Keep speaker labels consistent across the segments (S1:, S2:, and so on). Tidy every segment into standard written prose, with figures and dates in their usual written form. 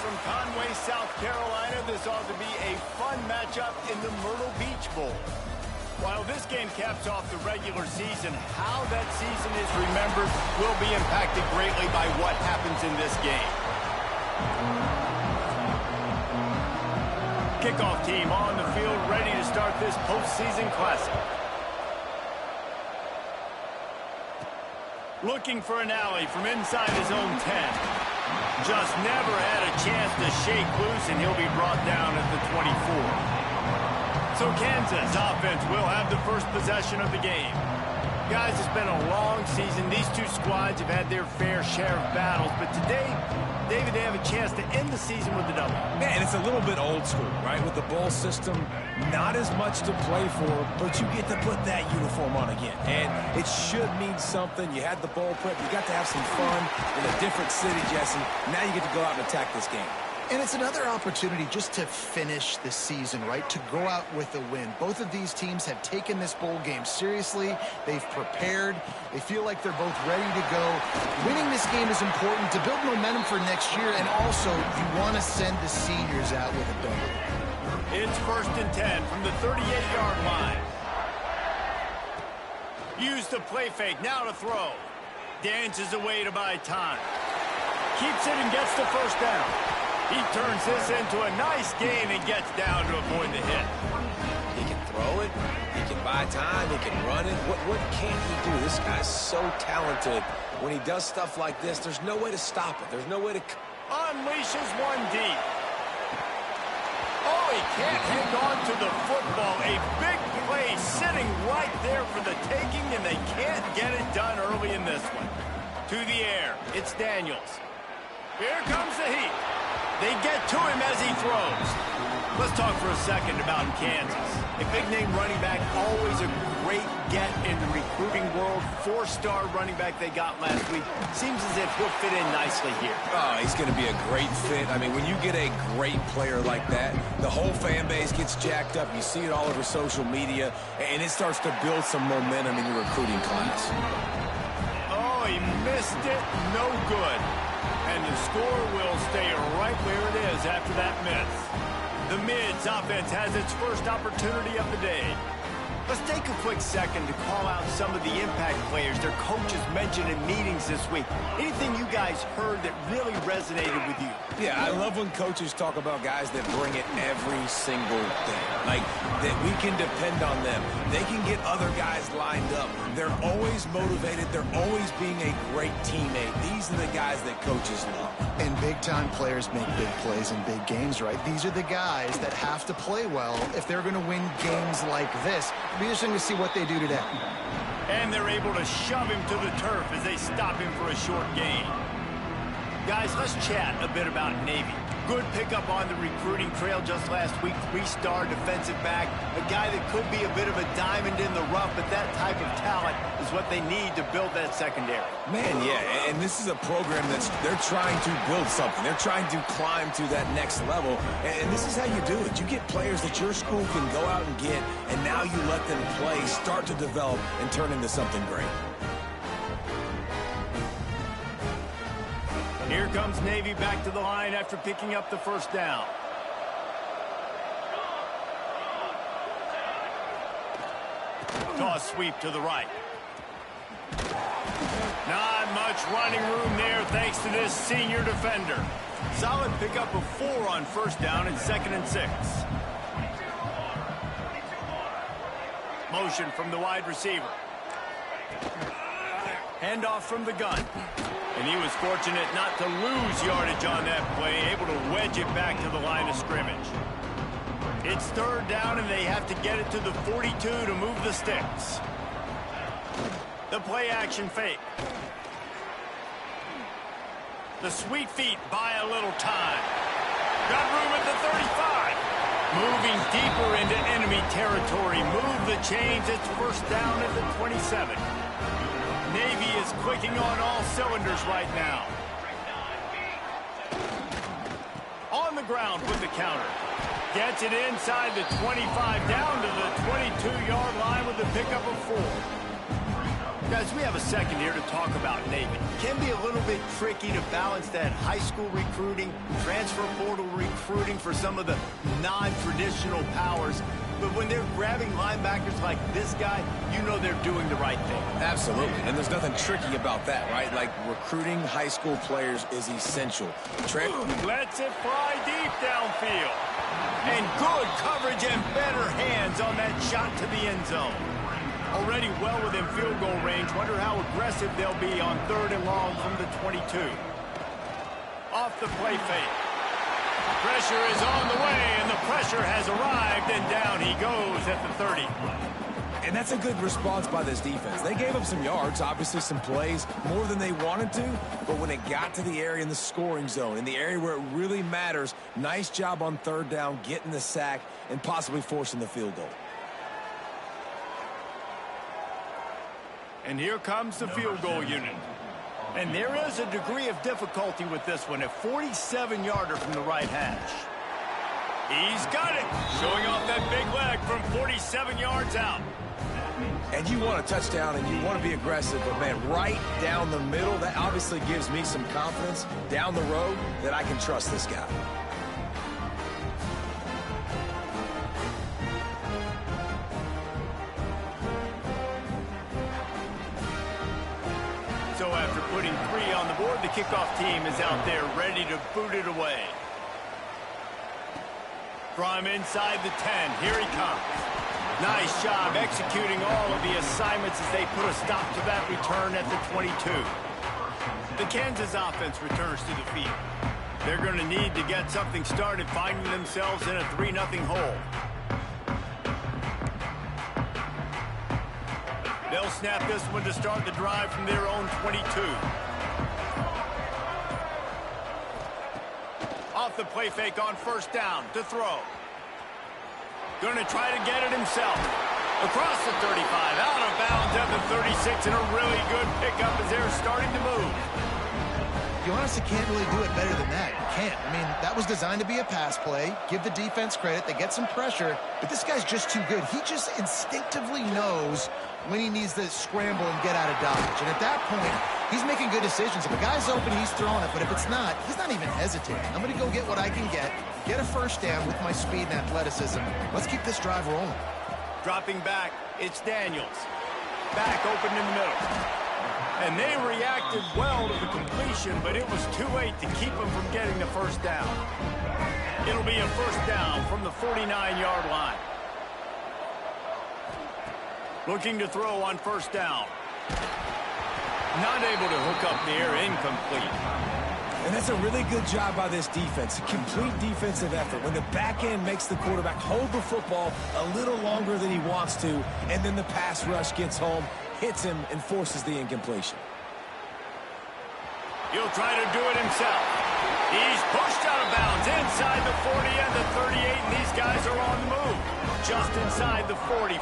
S1: from Conway, South Carolina. This ought to be a fun matchup in the Myrtle Beach Bowl. While this game caps off the regular season, how that season is remembered will be impacted greatly by what happens in this game. Kickoff team on the field, ready to start this postseason classic. Looking for an alley from inside his own 10. Just never had a chance to shake loose, and he'll be brought down at the 24. So Kansas offense will have the first possession of the game. Guys, it's been a long season. These two squads have had their fair share of battles, but today, David, they have a chance to end the season with a W.
S2: Man, it's a little bit old school, right? With the bowl system, not as much to play for, but you get to put that uniform on again. And it should mean something. You had the bowl prep. You got to have some fun in a different city, Jesse. Now you get to go out and attack this game.
S3: And it's another opportunity just to finish the season, right? To go out with a win. Both of these teams have taken this bowl game seriously. They've prepared. They feel like they're both ready to go. Winning this game is important to build momentum for next year, and also you want to send the seniors out with a W.
S1: It's 1st and 10 from the 38-yard line. Use the play fake, now to throw. Dances away to buy time. Keeps it and gets the first down. He turns this into a nice gain and gets down to avoid the hit.
S2: He can throw it. He can buy time. He can run it. What can't he do? This guy's so talented. When he does stuff like this, there's no way to stop it. There's no way to...
S1: Unleashes one deep. Oh, he can't hang on to the football. A big play sitting right there for the taking, and they can't get it done early in this one. To the air. It's Daniels. Here comes the heat. They get to him as he throws. Let's talk for a second about Kansas. A big-name running back, always a great get in the recruiting world. 4-star running back they got last week. Seems as if he'll fit in nicely here.
S2: Oh, he's going to be a great fit. I mean, when you get a great player like that, the whole fan base gets jacked up. You see it all over social media, and it starts to build some momentum in your recruiting class.
S1: Oh, he missed it. No good. And the score will stay right where it is after that miss. The Mids offense has its first opportunity of the day. Let's take a quick second to call out some of the impact players their coaches mentioned in meetings this week. Anything you guys heard that really resonated with you?
S2: Yeah, I love when coaches talk about guys that bring it every single day. Like, that we can depend on them. They can get other guys lined up. They're always motivated. They're always being a great teammate. These are the guys that coaches love.
S3: And big-time players make big plays in big games, right? These are the guys that have to play well if they're going to win games like this. It'll be interesting to see what they do today.
S1: And they're able to shove him to the turf as they stop him for a short gain. Guys, let's chat a bit about Navy. Good pickup on the recruiting trail just last week. 3-star defensive back. A guy that could be a bit of a diamond in the rough, but that type of talent is what they need to build that secondary.
S2: Man, yeah, and this is a program they're trying to build something. They're trying to climb to that next level, and this is how you do it. You get players that your school can go out and get, and now you let them play, start to develop, and turn into something great.
S1: Here comes Navy back to the line after picking up the first down. Toss sweep to the right. Not much running room there thanks to this senior defender. Solid pickup of 4 on first down and 2nd and 6. Motion from the wide receiver. Handoff from the gun. And he was fortunate not to lose yardage on that play, able to wedge it back to the line of scrimmage. It's 3rd down, and they have to get it to the 42 to move the sticks. The play action fake. The sweet feet buy a little time. Got room at the 35. Moving deeper into enemy territory. Move the chains. It's 1st down at the 27. Navy is clicking on all cylinders right now. On the ground with the counter. Gets it inside the 25, down to the 22-yard line with the pickup of 4. Guys, we have a second here to talk about Navy. It can be a little bit tricky to balance that high school recruiting, transfer portal recruiting for some of the non-traditional powers. But when they're grabbing linebackers like this guy, you know they're doing the right thing.
S2: Absolutely, and there's nothing tricky about that, right? Like, recruiting high school players is essential.
S1: Lets it fly deep downfield. And good coverage and better hands on that shot to the end zone. Already well within field goal range. Wonder how aggressive they'll be on 3rd and long from the 22. Off the play fake. Pressure is on the way, and the pressure has arrived, and down he goes at the 30.
S2: And that's a good response by this defense. They gave up some yards, obviously some plays, more than they wanted to, but when it got to the area in the scoring zone, in the area where it really matters, nice job on 3rd down, getting the sack, and possibly forcing the field goal.
S1: And here comes the field goal unit. And there is a degree of difficulty with this one, a 47-yarder from the right hash. He's got it, showing off that big leg from 47 yards out.
S2: And you want a touchdown and you want to be aggressive, but man, right down the middle, that obviously gives me some confidence down the road that I can trust this guy.
S1: So after putting 3 on the board, the kickoff team is out there ready to boot it away. From inside the 10, here he comes. Nice job executing all of the assignments as they put a stop to that return at the 22. The Kansas offense returns to the field. They're going to need to get something started, finding themselves in a 3-0 hole. They'll snap this one to start the drive from their own 22. Off the play fake on 1st down to throw. Going to try to get it himself. Across the 35, out of bounds at the 36, and a really good pickup as they're starting to move.
S3: You honestly can't really do it better than that. You can't. I mean, that was designed to be a pass play. Give the defense credit. They get some pressure, but this guy's just too good. He just instinctively knows when he needs to scramble and get out of dodge. And at that point, he's making good decisions. If a guy's open, he's throwing it. But if it's not, he's not even hesitating. I'm going to go get what I can get a 1st down with my speed and athleticism. Let's keep this drive rolling.
S1: Dropping back, it's Daniels. Back open in the middle. And they reacted well to the completion, but it was too late to keep them from getting the 1st down. It'll be a 1st down from the 49-yard line. Looking to throw on 1st down. Not able to hook up the air, incomplete.
S2: And that's a really good job by this defense. A complete defensive effort. When the back end makes the quarterback hold the football a little longer than he wants to, and then the pass rush gets home, hits him, and forces the incompletion.
S1: He'll try to do it himself. He's pushed out of bounds inside the 40 and the 38, and these guys are on the move. Just inside the 40.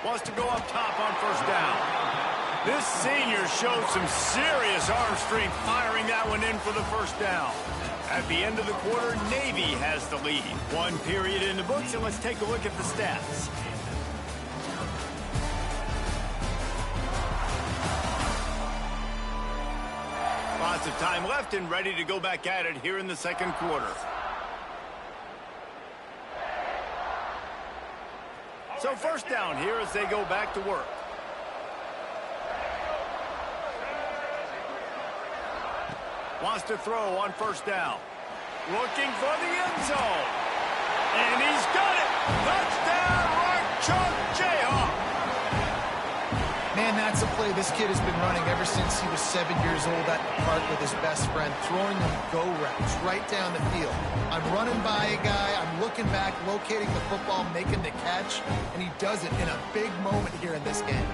S1: Wants to go up top on 1st down. This senior showed some serious arm strength firing that one in for the 1st down. At the end of the quarter, Navy has the lead. 1 period in the books, and let's take a look at the stats. Lots of time left and ready to go back at it here in the 2nd quarter. So 1st down here as they go back to work. Wants to throw on 1st down. Looking for the end zone. And he's got it. Touchdown, Rock Chalk Jayhawk.
S3: Man, that's a play this kid has been running ever since he was 7 years old at the park with his best friend, throwing them go routes right down the field. I'm running by a guy, I'm looking back, locating the football, making the catch, and he does it in a big moment here in this game.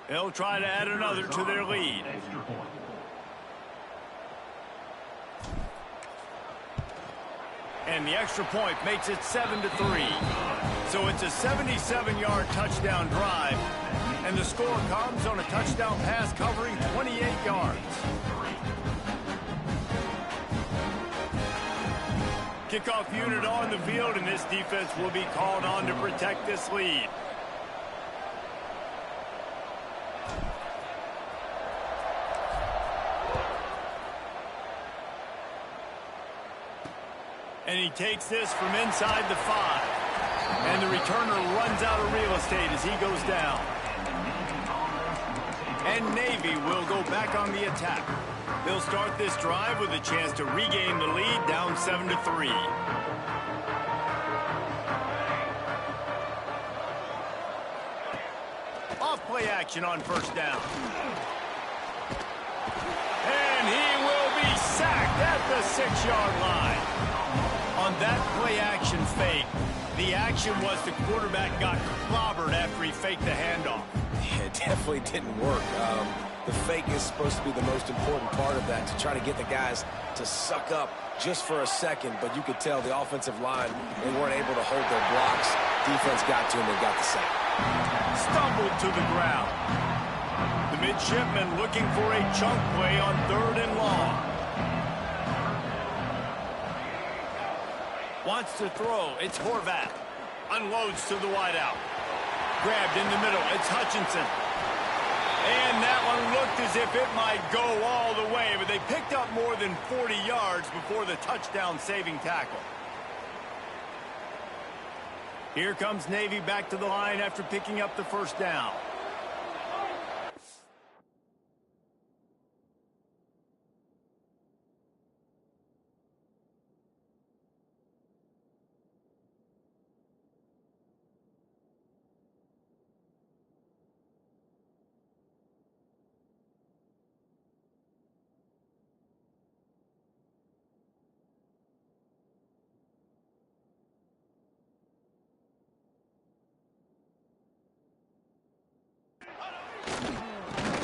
S1: They'll try to add another to their lead. And the extra point makes it 7-3. So it's a 77-yard touchdown drive, and the score comes on a touchdown pass covering 28 yards. Kickoff unit on the field, and this defense will be called on to protect this lead. And he takes this from inside the 5. And the returner runs out of real estate as he goes down. And Navy will go back on the attack. They'll start this drive with a chance to regain the lead, down 7-3. Off play action on first down. And he will be sacked at the 6-yard line. On that play-action fake, the action was the quarterback got clobbered after he faked the handoff.
S2: Yeah, it definitely didn't work. The fake is supposed to be the most important part of that, to try to get the guys to suck up just for a second. But you could tell the offensive line, they weren't able to hold their blocks. Defense got to him and got the sack.
S1: Stumbled to the ground. The midshipman looking for a chunk play on 3rd and long. Wants to throw. It's Horvath. Unloads to the wideout. Grabbed in the middle. It's Hutchinson. And that one looked as if it might go all the way, but they picked up more than 40 yards before the touchdown-saving tackle. Here comes Navy back to the line after picking up the first down.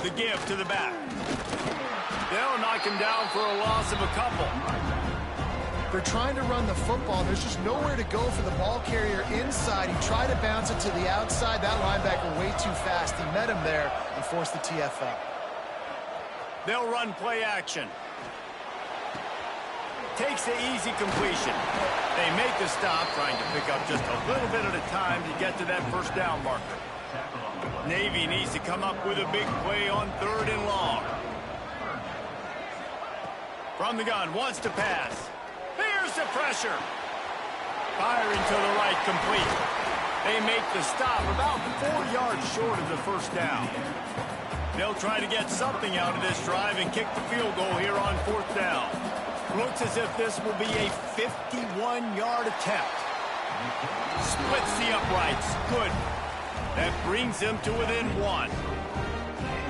S1: The give to the back. They'll knock him down for a loss of a couple.
S3: They're trying to run the football. There's just nowhere to go for the ball carrier inside. He tried to bounce it to the outside. That linebacker way too fast. He met him there and forced the TFL.
S1: They'll run play action. Takes the easy completion. They make the stop, trying to pick up just a little bit at a time to get to that first down marker. Navy needs to come up with a big play on 3rd and long. From the gun, wants to pass. Here's the pressure. Firing to the right, complete. They make the stop about 4 yards short of the first down. They'll try to get something out of this drive and kick the field goal here on 4th down. Looks as if this will be a 51-yard attempt. Splits the uprights. Good. That brings them to within 1.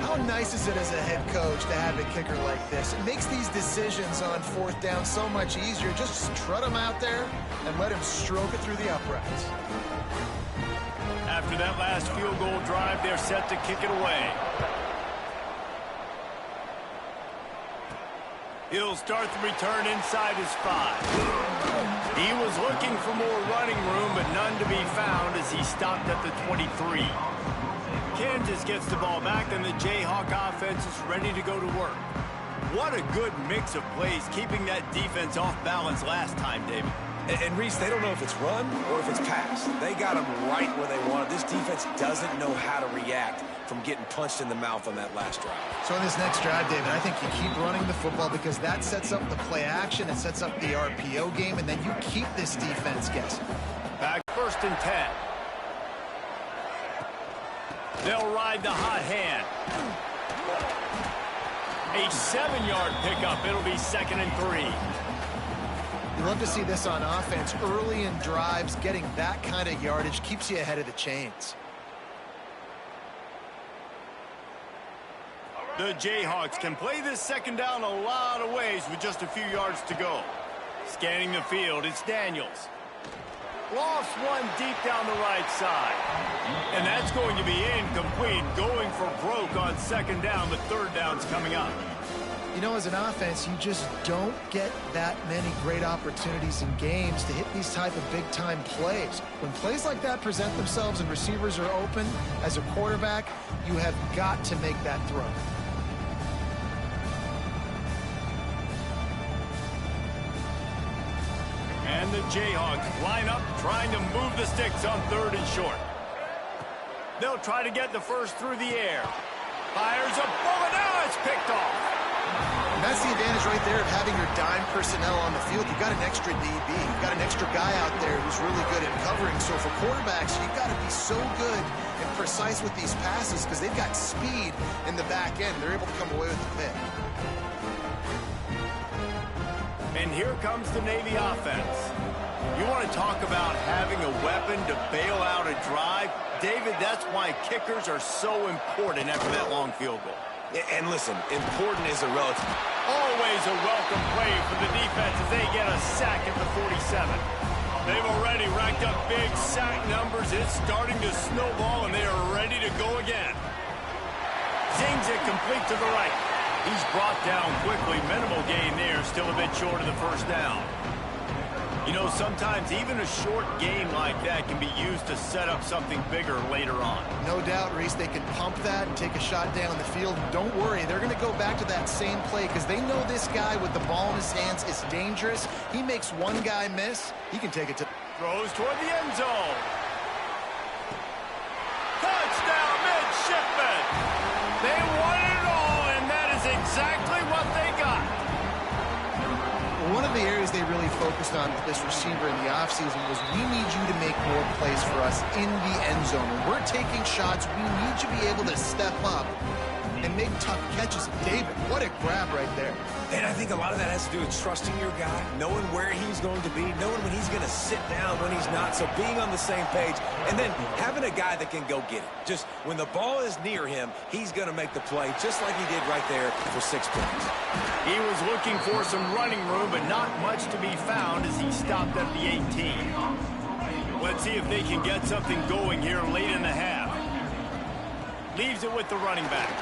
S3: How nice is it as a head coach to have a kicker like this? It makes these decisions on 4th down so much easier. Just strut him out there and let him stroke it through the uprights.
S1: After that last field goal drive, they're set to kick it away. He'll start the return inside his 5. He was looking for more running room, but none to be found as he stopped at the 23. Kansas gets the ball back, and the Jayhawk offense is ready to go to work. What a good mix of plays, keeping that defense off balance last time, David.
S2: And Reese, they don't know if it's run or if it's pass. They got them right where they want it. This defense doesn't know how to react from getting punched in the mouth on that last drive.
S3: So in this next drive, David, I think you keep running the football because that sets up the play action, it sets up the RPO game, and then you keep this defense guessing.
S1: Back 1st and 10. They'll ride the hot hand. A 7-yard pickup. It'll be 2nd and 3.
S3: You love to see this on offense. Early in drives, getting that kind of yardage keeps you ahead of the chains.
S1: The Jayhawks can play this 2nd down a lot of ways with just a few yards to go. Scanning the field, it's Daniels. Lost one deep down the right side. And that's going to be incomplete. Going for broke on 2nd down, but 3rd down's coming up.
S3: You know, as an offense, you just don't get that many great opportunities in games to hit these type of big-time plays. When plays like that present themselves and receivers are open, as a quarterback, you have got to make that throw.
S1: And the Jayhawks line up, trying to move the sticks on 3rd and short. They'll try to get the first through the air. Fires a bullet. Now it's picked off.
S3: And that's the advantage right there of having your dime personnel on the field. You've got an extra DB. You've got an extra guy out there who's really good at covering. So for quarterbacks, you've got to be so good and precise with these passes because they've got speed in the back end. They're able to come away with the pick.
S1: And here comes the Navy offense. You want to talk about having a weapon to bail out a drive? David, that's why kickers are so important after that long field goal.
S2: And listen, important is a relative.
S1: Always a welcome play for the defense as they get a sack at the 47. They've already racked up big sack numbers. It's starting to snowball, and they are ready to go again. Zings it complete to the right. He's brought down quickly. Minimal gain there, still a bit short of the first down. You know, sometimes even a short game like that can be used to set up something bigger later on.
S3: No doubt, Reese, they can pump that and take a shot down the field. Don't worry, they're going to go back to that same play because they know this guy with the ball in his hands is dangerous. He makes one guy miss, he can take it to...
S1: Throws toward the end zone. Touchdown, midshipmen! They won it all, and that is exactly what they got.
S3: One of the areas they really focused on with this receiver in the offseason was we need you to make more plays for us in the end zone. When we're taking shots, we need you to be able to step up and make tough catches. David, what a grab right there.
S2: And I think a lot of that has to do with trusting your guy, knowing where he's going to be, knowing when he's going to sit down, when he's not, so being on the same page, and then having a guy that can go get it. Just when the ball is near him, he's going to make the play, just like he did right there for 6 points.
S1: He was looking for some running room, but not much to be found as he stopped at the 18. Let's see if they can get something going here late in the half. Leaves it with the running back.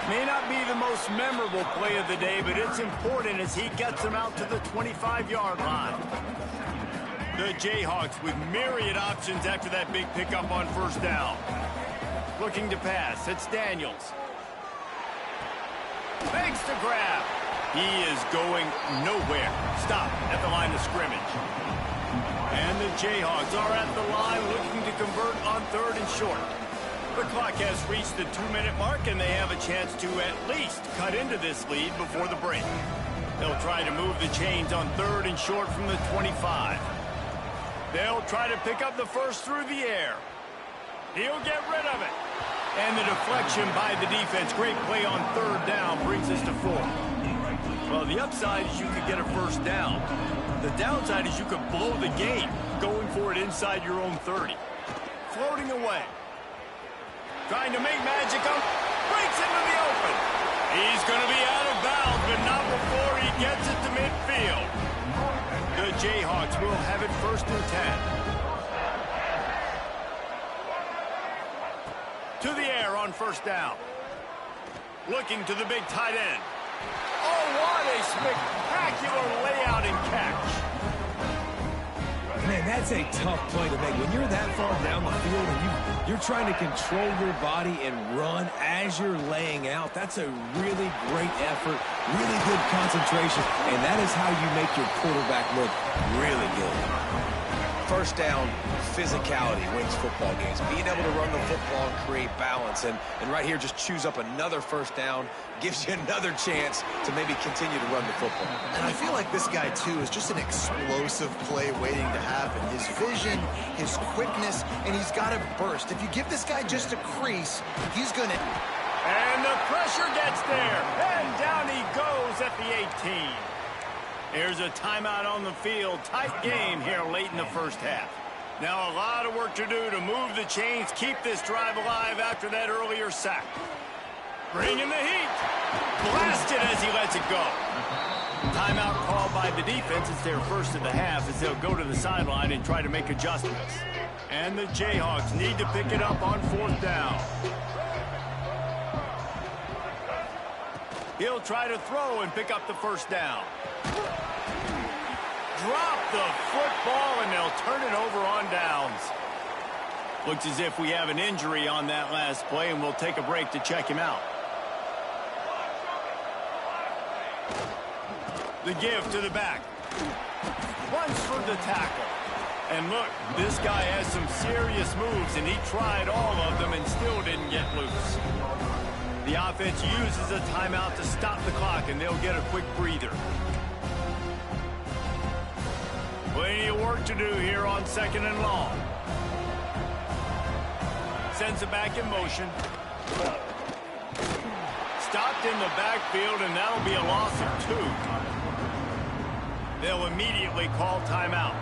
S1: May not be the most memorable play of the day, but it's important as he gets them out to the 25-yard line. The Jayhawks with myriad options after that big pickup on first down. Looking to pass. It's Daniels. Fakes to grab. He is going nowhere. Stop at the line of scrimmage. And the Jayhawks are at the line looking to convert on 3rd and short. The clock has reached the 2-minute mark, and they have a chance to at least cut into this lead before the break. They'll try to move the chains on 3rd and short from the 25. They'll try to pick up the first through the air. He'll get rid of it. And the deflection by the defense. Great play on 3rd down brings us to 4. Well, the upside is you could get a first down. The downside is you could blow the game going for it inside your own 30. Floating away. Trying to make magic up. Breaks into the open. He's going to be out of bounds, but not before he gets it to midfield. The Jayhawks will have it 1st and 10. To the air on first down. Looking to the big tight end. Oh, what a spectacular layout and catch.
S2: Man, that's a tough play to make. When you're that far down the field and you're trying to control your body and run as you're laying out, that's a really great effort, really good concentration, and that is how you make your quarterback look really good. First down, physicality wins football games. Being able to run the football and create balance. And right here, just choose up another first down, gives you another chance to maybe continue to run the football.
S3: And I feel like this guy, too, is just an explosive play waiting to happen. His vision, his quickness, and he's got a burst. If you give this guy just a crease, he's going to...
S1: And the pressure gets there. And down he goes at the 18. Here's a timeout on the field. Tight game here late in the first half. Now a lot of work to do to move the chains, keep this drive alive after that earlier sack. Bringing the heat. Blasted as he lets it go. Timeout called by the defense. It's their first of the half as they'll go to the sideline and try to make adjustments. And the Jayhawks need to pick it up on 4th down. He'll try to throw and pick up the first down. Drop the football, and they'll turn it over on downs. Looks as if we have an injury on that last play, and we'll take a break to check him out. The give to the back. Runs for the tackle. And look, this guy has some serious moves, and he tried all of them and still didn't get loose. The offense uses a timeout to stop the clock, and they'll get a quick breather. Plenty of work to do here on 2nd and long. Sends it back in motion. Stopped in the backfield, and that'll be a loss of 2. They'll immediately call timeout.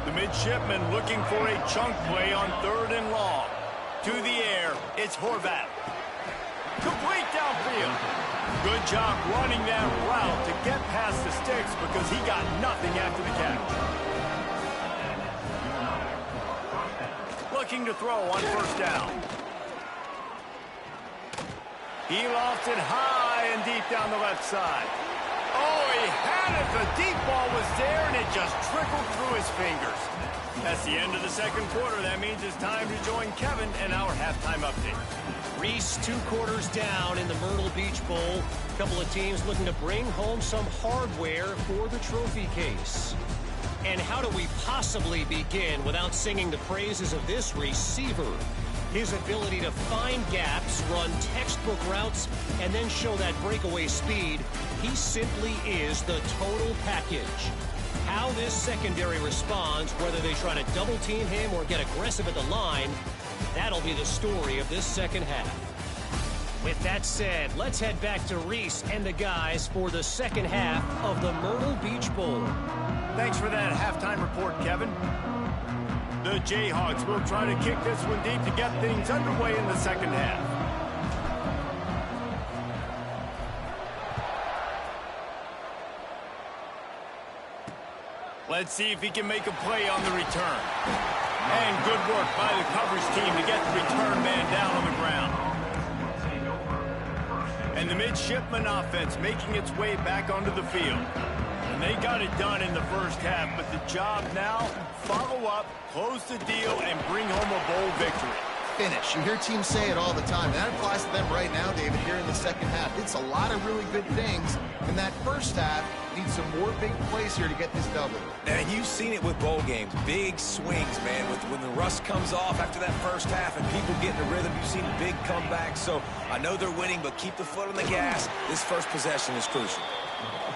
S1: The midshipman looking for a chunk play on 3rd and long. To the air, it's Horvat. Complete downfield. Good job running that route to get past the sticks because he got nothing after the catch. Looking to throw on 1st down. He lofts it high and deep down the left side. Oh, he had it. The deep ball was there, and it just trickled through his fingers. That's the end of the 2nd quarter. That means it's time to join Kevin in our halftime update.
S4: Reese, 2 quarters down in the Myrtle Beach Bowl. A couple of teams looking to bring home some hardware for the trophy case. And how do we possibly begin without singing the praises of this receiver? His ability to find gaps, run textbook routes, and then show that breakaway speed. He simply is the total package. How this secondary responds, whether they try to double-team him or get aggressive at the line, that'll be the story of this 2nd half. With that said, let's head back to Reese and the guys for the 2nd half of the Myrtle Beach Bowl.
S1: Thanks for that halftime report, Kevin. The Jayhawks will try to kick this one deep to get things underway in the 2nd half. Let's see if he can make a play on the return. And good work by the coverage team to get the return man down on the ground. And the midshipman offense making its way back onto the field. And they got it done in the 1st half, but the job now, follow up, close the deal, and bring home a bowl victory.
S3: Finish. You hear teams say it all the time. That applies to them right now, David, here in the 2nd half. It's a lot of really good things. In that 1st half, need some more big plays here to get this W.
S2: And you've seen it with bowl games. Big swings, man. When the rust comes off after that 1st half and people get in the rhythm, you've seen big comebacks. So I know they're winning, but keep the foot on the gas. This 1st possession is crucial.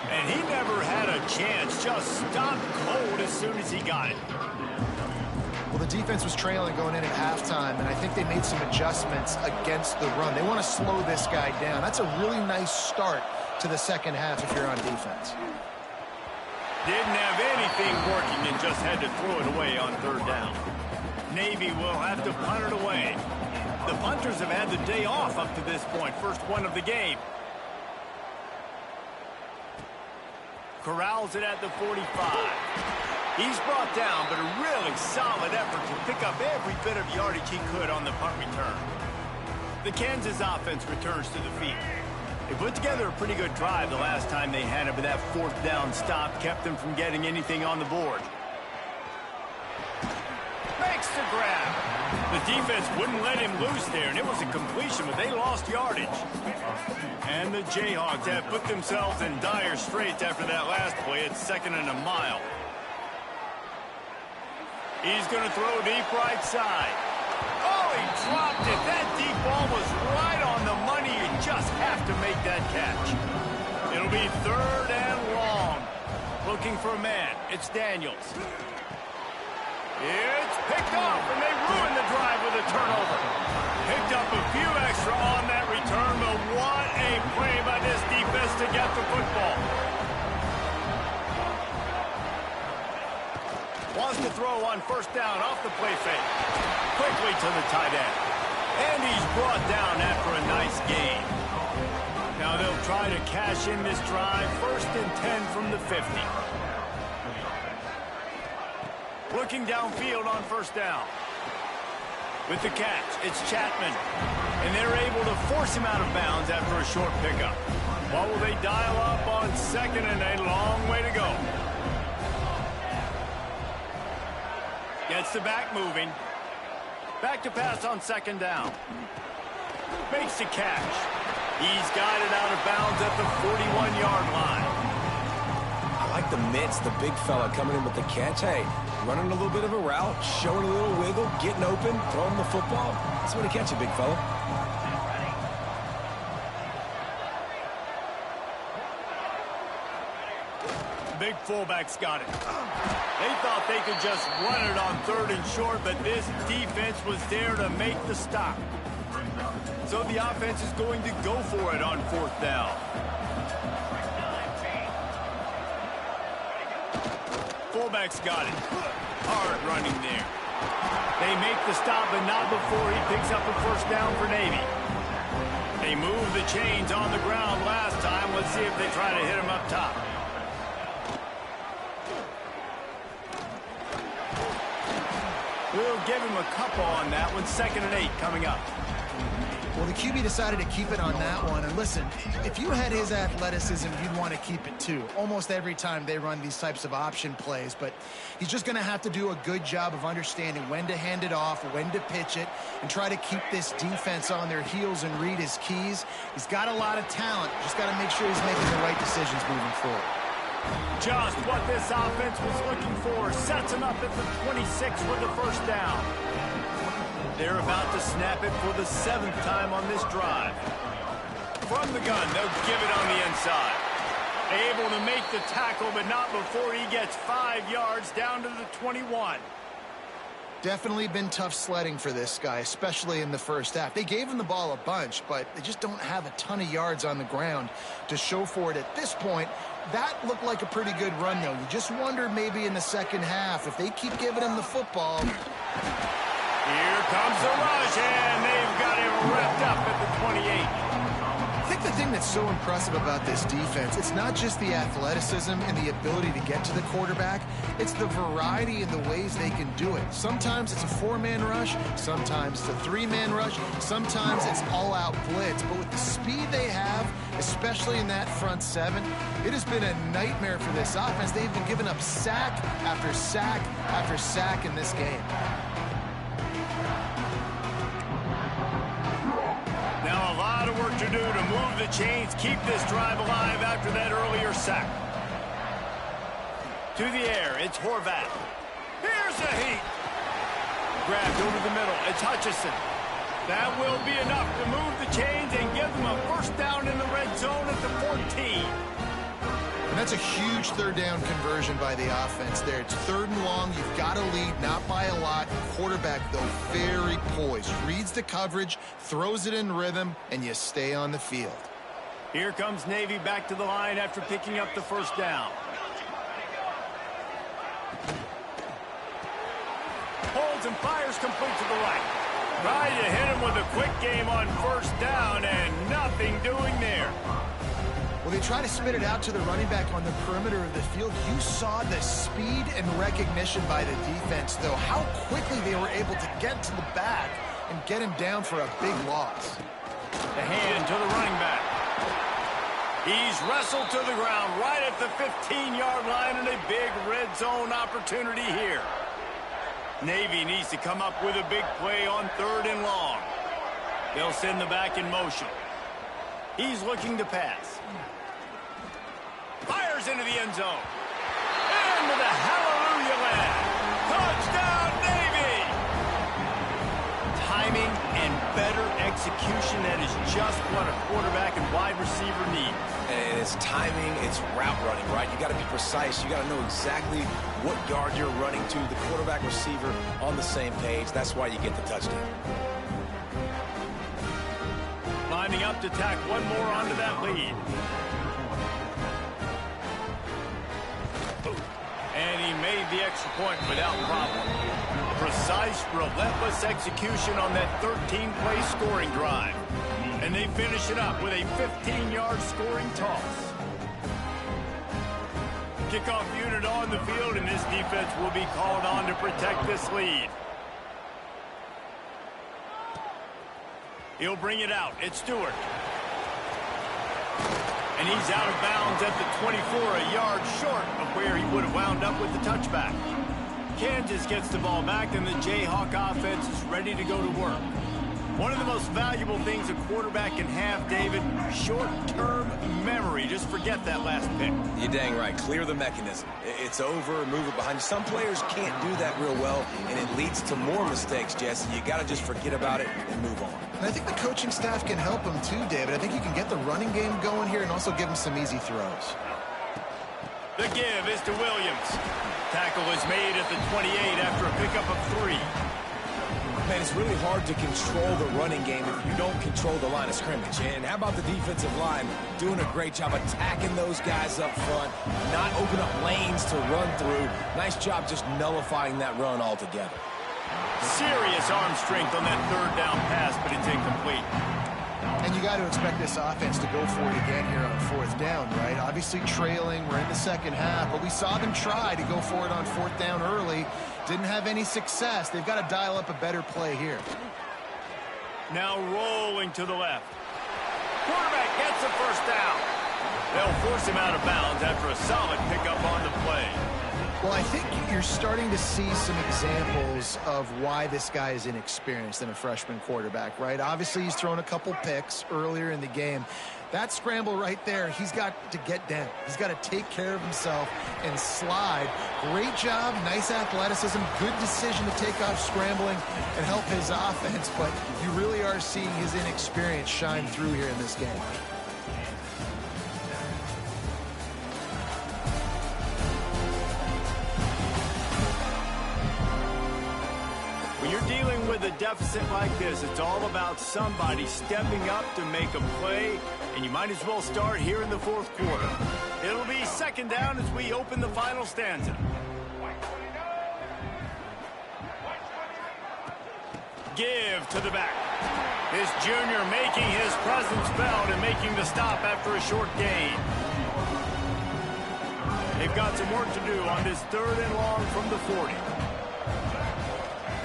S1: And he never had a chance. Just stopped cold as soon as he got it.
S3: Well, the defense was trailing going in at halftime, and I think they made some adjustments against the run. They want to slow this guy down. That's a really nice start to the 2nd half if you're on defense.
S1: Didn't have anything working and just had to throw it away on 3rd down. Navy will have to punt it away. The punters have had the day off up to this point. First one of the game. Corrals it at the 45. He's brought down, but a really solid effort to pick up every bit of yardage he could on the punt return. The Kansas offense returns to the field. They put together a pretty good drive the last time they had it, but that 4th down stop kept them from getting anything on the board. Makes the grab. The defense wouldn't let him loose there, and it was a completion, but they lost yardage. And the Jayhawks have put themselves in dire straits after that last play. It's 2nd and a mile. He's going to throw deep right side. Oh, he dropped it. That deep ball was right on the money. You just have to make that catch. It'll be 3rd and long. Looking for a man. It's Daniels. It's picked off, and they ruin the drive with a turnover. Picked up a few extra on that return, but what a play by this defense to get the football. Wants to throw on 1st down off the play fake. Quickly to the tight end. And he's brought down after a nice gain. Now they'll try to cash in this drive. 1st and 10 from the 50. Looking downfield on 1st down. With the catch, it's Chapman. And they're able to force him out of bounds after a short pickup. What will they dial up on 2nd and a long way to go? Gets the back moving. Back to pass on 2nd down. Makes the catch. He's got it out of bounds at the 41-yard line.
S2: I like the mitts, the big fella coming in with the catch. Hey, running a little bit of a route, showing a little wiggle, getting open, throwing the football. That's when to catch it, big fella.
S1: Big fullback's got it. They thought they could just run it on 3rd and short, but this defense was there to make the stop. So the offense is going to go for it on 4th down. Fullback's got it. Hard running there. They make the stop, but not before he picks up a 1st down for Navy. They moved the chains on the ground last time. Let's see if they try to hit him up top. We'll give him a couple on that one. 2nd and 8 coming up.
S3: Well, the QB decided to keep it on that one. And listen, if you had his athleticism, you'd want to keep it too. Almost every time they run these types of option plays. But he's just going to have to do a good job of understanding when to hand it off, when to pitch it, and try to keep this defense on their heels and read his keys. He's got a lot of talent. Just got to make sure he's making the right decisions moving forward.
S1: Just what this offense was looking for. Sets him up at the 26 for the 1st down. They're about to snap it for the 7th time on this drive. From the gun, they'll give it on the inside. Able to make the tackle, but not before he gets 5 yards down to the 21.
S3: Definitely been tough sledding for this guy, especially in the first half. They gave him the ball a bunch, but they just don't have a ton of yards on the ground to show for it at this point. That looked like a pretty good run, though. You just wonder maybe in the second half, if they keep giving him the football.
S1: Here comes the rush, and they've got him wrapped up at the 28.
S3: I think the thing that's so impressive about this defense, it's not just the athleticism and the ability to get to the quarterback, it's the variety in the ways they can do it. Sometimes it's a 4-man rush, sometimes it's a 3-man rush, sometimes it's all-out blitz. But with the speed they have, especially in that front 7, it has been a nightmare for this offense. They've been giving up sack after sack after sack in this game.
S1: Now a lot of work to do to move the chains, keep this drive alive after that earlier sack. To the air, it's Horvath. Here's a heat. Grabbed over the middle, it's Hutchinson. That will be enough to move the chains and give them a 1st down in the red zone at the 14.
S3: And that's a huge 3rd down conversion by the offense there. It's 3rd and long. You've got to lead, not by a lot. Quarterback, though, very poised. Reads the coverage, throws it in rhythm, and you stay on the field.
S1: Here comes Navy back to the line after picking up the 1st down. Holds and fires complete to the right. Tried to hit him with a quick game on 1st down, and nothing doing there.
S3: Well, they try to spit it out to the running back on the perimeter of the field. You saw the speed and recognition by the defense, though, how quickly they were able to get to the back and get him down for a big loss.
S1: The hand to the running back. He's wrestled to the ground right at the 15-yard line, and a big red zone opportunity here. Navy needs to come up with a big play on 3rd and long. They'll send the back in motion. He's looking to pass. Fires into the end zone. Into the hallelujah land. Touchdown, Navy! Timing and better execution, that is just what a quarterback and wide receiver need.
S2: And it's timing, it's route running, right? You got to be precise. You got to know exactly what yard you're running to. The quarterback receiver on the same page. That's why you get the touchdown.
S1: Lining up to tack one more onto that lead. And he made the extra point without problem. Precise, relentless execution on that 13-play scoring drive. And they finish it up with a 15-yard scoring toss. Kickoff unit on the field, and this defense will be called on to protect this lead. He'll bring it out. It's Stewart. And he's out of bounds at the 24, a yard short of where he would have wound up with the touchback. Kansas gets the ball back, and the Jayhawk offense is ready to go to work. One of the most valuable things a quarterback can have, David, short-term memory. Just forget that last pick.
S2: You're dang right. Clear the mechanism. It's over, move it behind you. Some players can't do that real well, and it leads to more mistakes, Jesse. You got to just forget about it and move on.
S3: And I think the coaching staff can help him too, David. I think you can get the running game going here and also give him some easy throws.
S1: The give is to Williams. Tackle is made at the 28 after a pickup of 3.
S2: Man, it's really hard to control the running game if you don't control the line of scrimmage. And how about the defensive line doing a great job attacking those guys up front, not open up lanes to run through. Nice job just nullifying that run altogether.
S1: Serious arm strength on that third down pass, but it's incomplete.
S3: And you got to expect this offense to go for it again here on fourth down, right? Obviously trailing, we're in the second half, but we saw them try to go for it on fourth down early. Didn't have any success. They've got to dial up a better play here.
S1: Now rolling to the left. Quarterback gets the first down. They'll force him out of bounds after a solid pickup on the play.
S3: Well, I think you're starting to see some examples of why this guy is inexperienced in a freshman quarterback, right? Obviously, he's thrown a couple picks earlier in the game. That scramble right there, he's got to get down. He's got to take care of himself and slide. Great job, nice athleticism, good decision to take off scrambling and help his offense, but you really are seeing his inexperience shine through here in this game.
S1: When you're dealing with a deficit like this, it's all about somebody stepping up to make a play, and you might as well start here in the fourth quarter. It'll be second down as we open the final stanza. Give to the back. This junior making his presence felt and making the stop after a short gain. They've got some work to do on this third and long from the 40.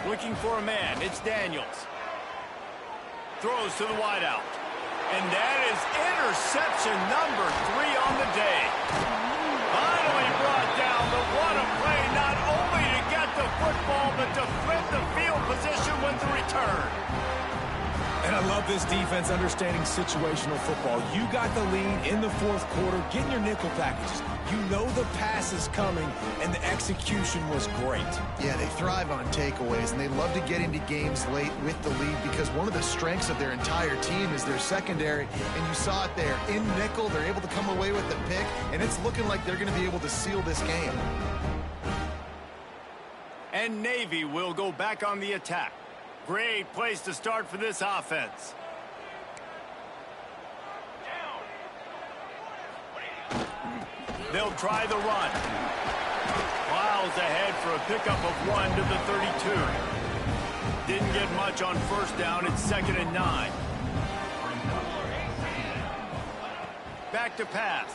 S1: Looking for a man. It's Daniels. Throws to the wideout. And that is interception number 3 on the day. Finally brought down, but what a play, not only to get the football, but to flip the field position with the return.
S2: And I love this defense understanding situational football. You got the lead in the fourth quarter, getting your nickel packages. You know the pass is coming, and the execution was great.
S3: Yeah, they thrive on takeaways, and they love to get into games late with the lead because one of the strengths of their entire team is their secondary, and you saw it there. In nickel, they're able to come away with the pick, and it's looking like they're going to be able to seal this game.
S1: And Navy will go back on the attack. Great place to start for this offense. They'll try the run. Miles ahead for a pickup of 1 to the 32. Didn't get much on first down. It's 2nd and 9. Back to pass.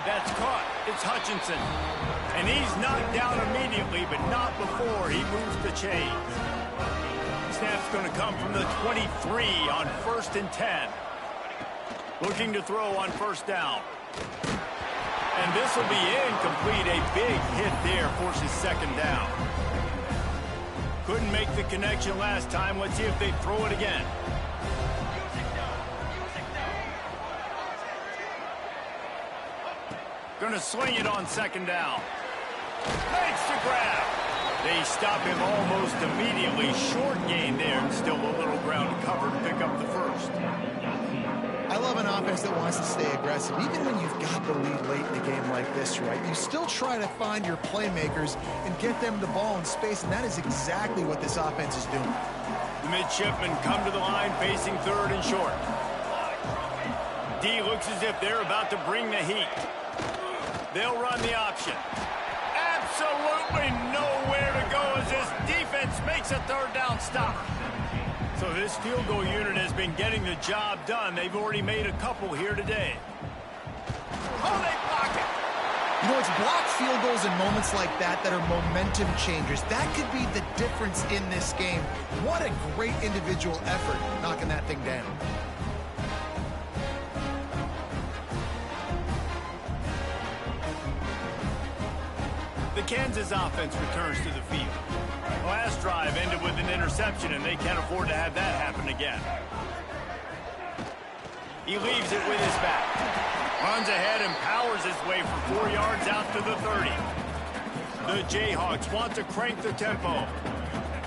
S1: That's caught. It's Hutchinson. And he's knocked down immediately, but not before he moves the chains. Snap's going to come from the 23 on 1st and 10. Looking to throw on first down. And this will be incomplete. A big hit there forces 2nd down. Couldn't make the connection last time. Let's see if they throw it again. Going to swing it on 2nd down. Makes the grab. They stop him almost immediately. Short gain there, and still a little ground cover to pick up the first.
S3: I love an offense that wants to stay aggressive. Even when you've got the lead late in a game like this, right, you still try to find your playmakers and get them the ball in space, and that is exactly what this offense is doing.
S1: The midshipmen come to the line facing 3rd and short. D looks as if they're about to bring the heat. They'll run the option. Absolutely nowhere to go as this defense makes a 3rd down stop. So this field goal unit has been getting the job done. They've already made a couple here today. Oh, they block it.
S3: You know, it's blocked field goals in moments like that that are momentum changers. That could be the difference in this game. What a great individual effort knocking that thing down.
S1: The Kansas offense returns to the field. The last drive ended with an interception, and they can't afford to have that happen again. He leaves it with his back. Runs ahead and powers his way for 4 yards out to the 30. The Jayhawks want to crank the tempo.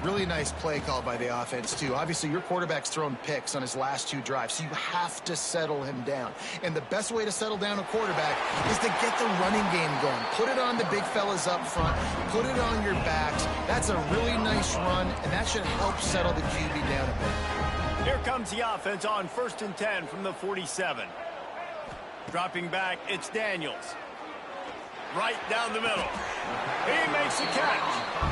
S3: Really nice play call by the offense, too. Obviously, your quarterback's thrown picks on his last 2 drives, so you have to settle him down. And the best way to settle down a quarterback is to get the running game going. Put it on the big fellas up front. Put it on your backs. That's a really nice run, and that should help settle the QB down a bit.
S1: Here comes the offense on 1st and 10 from the 47. Dropping back, it's Daniels. Right down the middle. He makes a catch.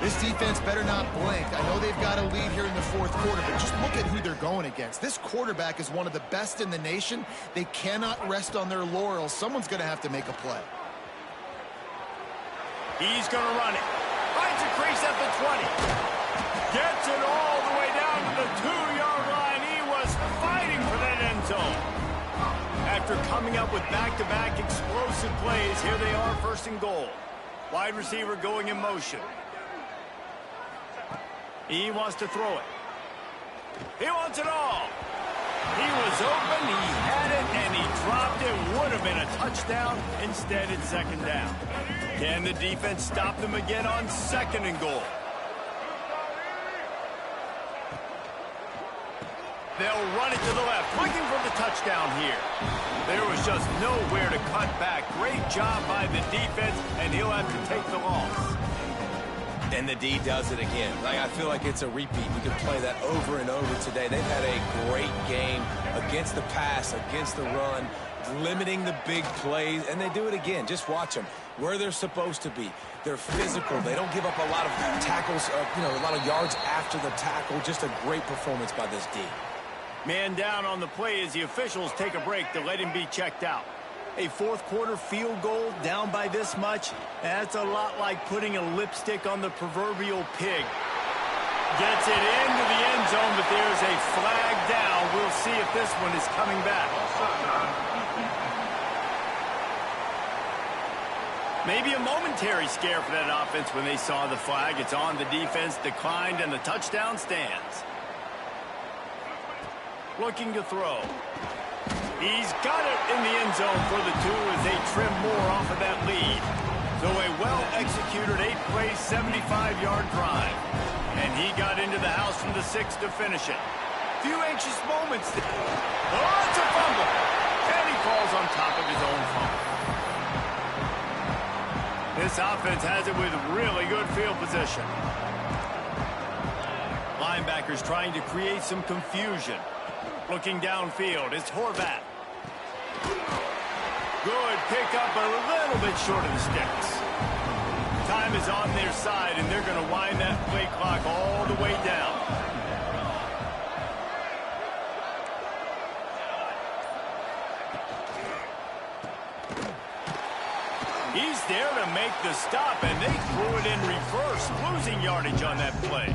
S3: This defense better not blink. I know they've got a lead here in the 4th quarter, but just look at who they're going against. This quarterback is one of the best in the nation. They cannot rest on their laurels. Someone's going to have to make a play.
S1: He's going to run it. Finds a crease at the 20. Gets it all the way down to the 2-yard line. He was fighting for that end zone. After coming up with back-to-back explosive plays, here they are, 1st and goal. Wide receiver going in motion. He wants to throw it. He wants it all. He was open, he had it, and he dropped it. Would have been a touchdown. Instead, it's 2nd down. Can the defense stop them again on 2nd and goal? They'll run it to the left, looking for the touchdown here. There was just nowhere to cut back. Great job by the defense, and he'll have to take the loss.
S2: And the D does it again. I feel like it's a repeat. We could play that over and over today. They've had a great game against the pass, against the run, limiting the big plays, and they do it again. Just watch them where they're supposed to be. They're physical. They don't give up a lot of tackles, a lot of yards after the tackle. Just a great performance by this D.
S1: Man down on the play as the officials take a break to let him be checked out. A 4th quarter field goal down by this much, that's a lot like putting a lipstick on the proverbial pig. Gets it into the end zone, but there's a flag down. We'll see if this one is coming back. Maybe a momentary scare for that offense when they saw the flag. It's on, the defense declined, and the touchdown stands. Looking to throw. He's got it in the end zone for the 2 as they trim more off of that lead. So a well-executed 8-play, 75-yard drive. And he got into the house from the 6 to finish it. Few anxious moments there. Oh, it's a fumble. And he falls on top of his own fumble. This offense has it with really good field position. Linebackers trying to create some confusion. Looking downfield, it's Horvat. Good pickup, but a little bit short of the sticks. Time is on their side, and they're going to wind that play clock all the way down. He's there to make the stop, and they threw it in reverse, losing yardage on that play.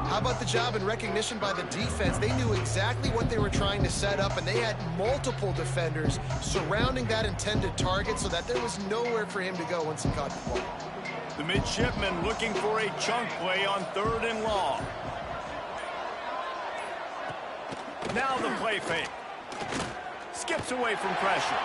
S3: How about the job and recognition by the defense? They knew exactly what they were trying to set up, and they had multiple defenders surrounding that intended target so that there was nowhere for him to go once he caught the ball.
S1: The midshipman looking for a chunk play on 3rd and long. Now the play fake. Skips away from pressure.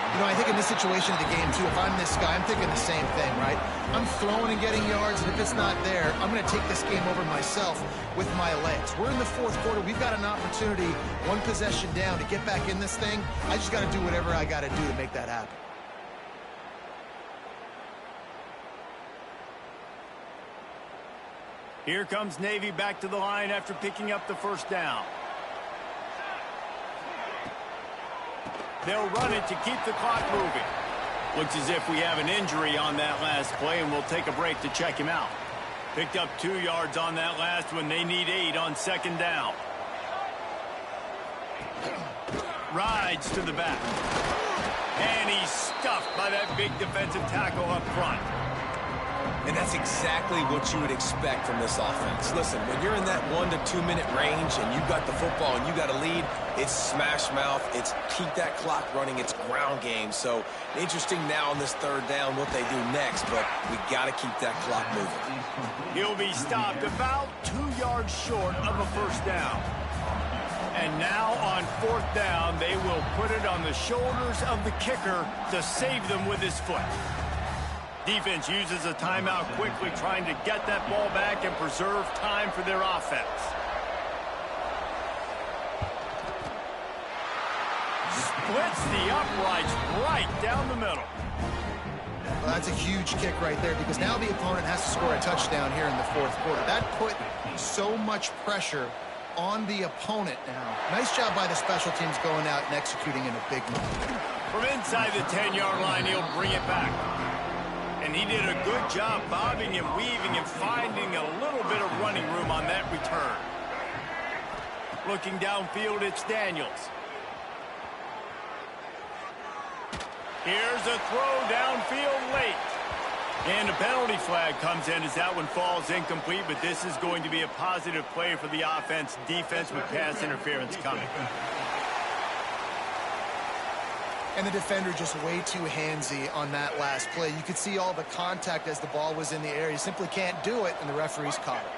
S3: You know, I think in this situation of the game, too, if I'm this guy, I'm thinking the same thing, right? I'm throwing and getting yards, and if it's not there, I'm going to take this game over myself with my legs. We're in the 4th quarter. We've got an opportunity, 1 possession down, to get back in this thing. I just got to do whatever I got to do to make that happen.
S1: Here comes Navy back to the line after picking up the 1st down. They'll run it to keep the clock moving. Looks as if we have an injury on that last play, and we'll take a break to check him out. Picked up 2 yards on that last one. They need 8 on 2nd down. Rides to the back. And he's stuffed by that big defensive tackle up front.
S2: And that's exactly what you would expect from this offense. Listen, when you're in that 1 to 2 minute range and you've got the football and you got a lead, it's smash mouth, it's keep that clock running, it's ground game. So interesting now on this third down what they do next, but we got to keep that clock moving.
S1: He'll be stopped about 2 yards short of a first down. And now on fourth down, they will put it on the shoulders of the kicker to save them with his foot. Defense uses a timeout quickly, trying to get that ball back and preserve time for their offense. Splits the uprights right down the middle.
S3: Well, that's a huge kick right there because now the opponent has to score a touchdown here in the fourth quarter. That put so much pressure on the opponent now. Nice job by the special teams going out and executing in a big move.
S1: From inside the 10-yard line, he'll bring it back. And he did a good job bobbing and weaving and finding a little bit of running room on that return. Looking downfield, it's Daniels. Here's a throw downfield late. And a penalty flag comes in as that one falls incomplete, but this is going to be a positive play for the offense. Defense with pass interference coming.
S3: And the defender just way too handsy on that last play. You could see all the contact as the ball was in the air. He simply can't do it, and the referee's caught it.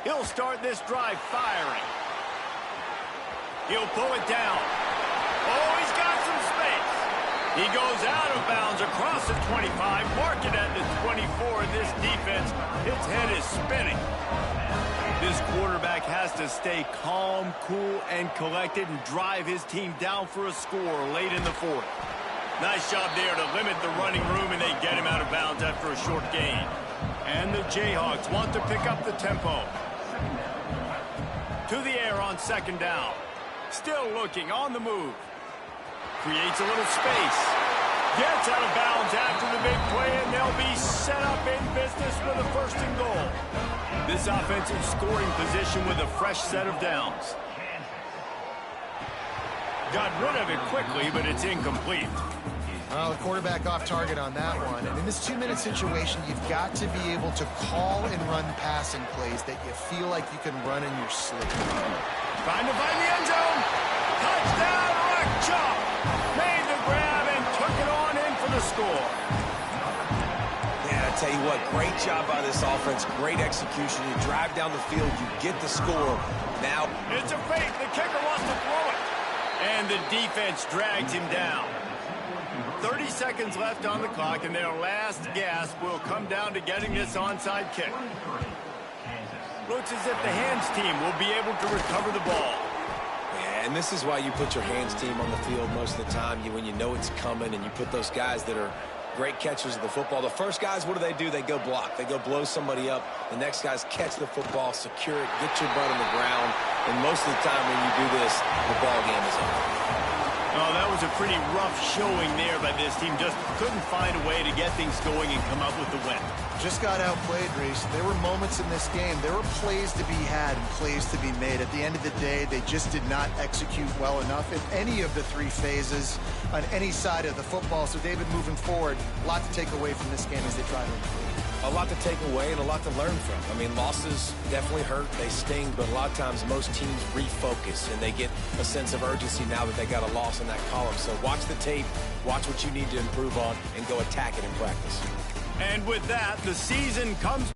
S1: He'll start this drive firing. He'll pull it down. Oh, he's got some space. He goes out of bounds across the 25, mark it at the 24, and this defense, its head is spinning. This quarterback has to stay calm, cool, and collected and drive his team down for a score late in the fourth. Nice job there to limit the running room, and they get him out of bounds after a short gain. And the Jayhawks want to pick up the tempo. To the air on second down. Still looking on the move. Creates a little space. Gets out of bounds after the big play, and they'll be set up in business with a first and goal. This offensive scoring position with a fresh set of downs. Got rid of it quickly, but it's incomplete.
S3: Well, the quarterback off target on that one. And in this 2-minute situation, you've got to be able to call and run passing plays that you feel like you can run in your sleep.
S1: Trying to find the end zone. Touchdown, Rockchalk. Made the grab and took it on in for the score.
S2: Yeah, I tell you what, great job by this offense, great execution. You drive down the field, you get the score. Now,
S1: it's a fake. The kicker wants to throw it. And the defense drags him down. 30 seconds left on the clock, and their last gasp will come down to getting this onside kick. Looks as if the hands team will be able to recover the ball.
S2: Yeah, and this is why you put your hands team on the field most of the time, when you know it's coming, and you put those guys that are great catchers of the football. The first guys, what do? They go block. They go blow somebody up. The next guys catch the football, secure it, get your butt on the ground. And most of the time when you do this, the ball game is over.
S1: Oh, that was a pretty rough showing there by this team. Just couldn't find a way to get things going and come up with the win.
S3: Just got outplayed, Reese. There were moments in this game. There were plays to be had and plays to be made. At the end of the day, they just did not execute well enough in any of the 3 phases on any side of the football. So, David, moving forward, a lot to take away from this game as they try to improve.
S2: A lot to take away and a lot to learn from. I mean, losses definitely hurt. They sting, but a lot of times most teams refocus and they get a sense of urgency now that they got a loss in that column. So watch the tape, watch what you need to improve on, and go attack it in practice.
S1: And with that, the season comes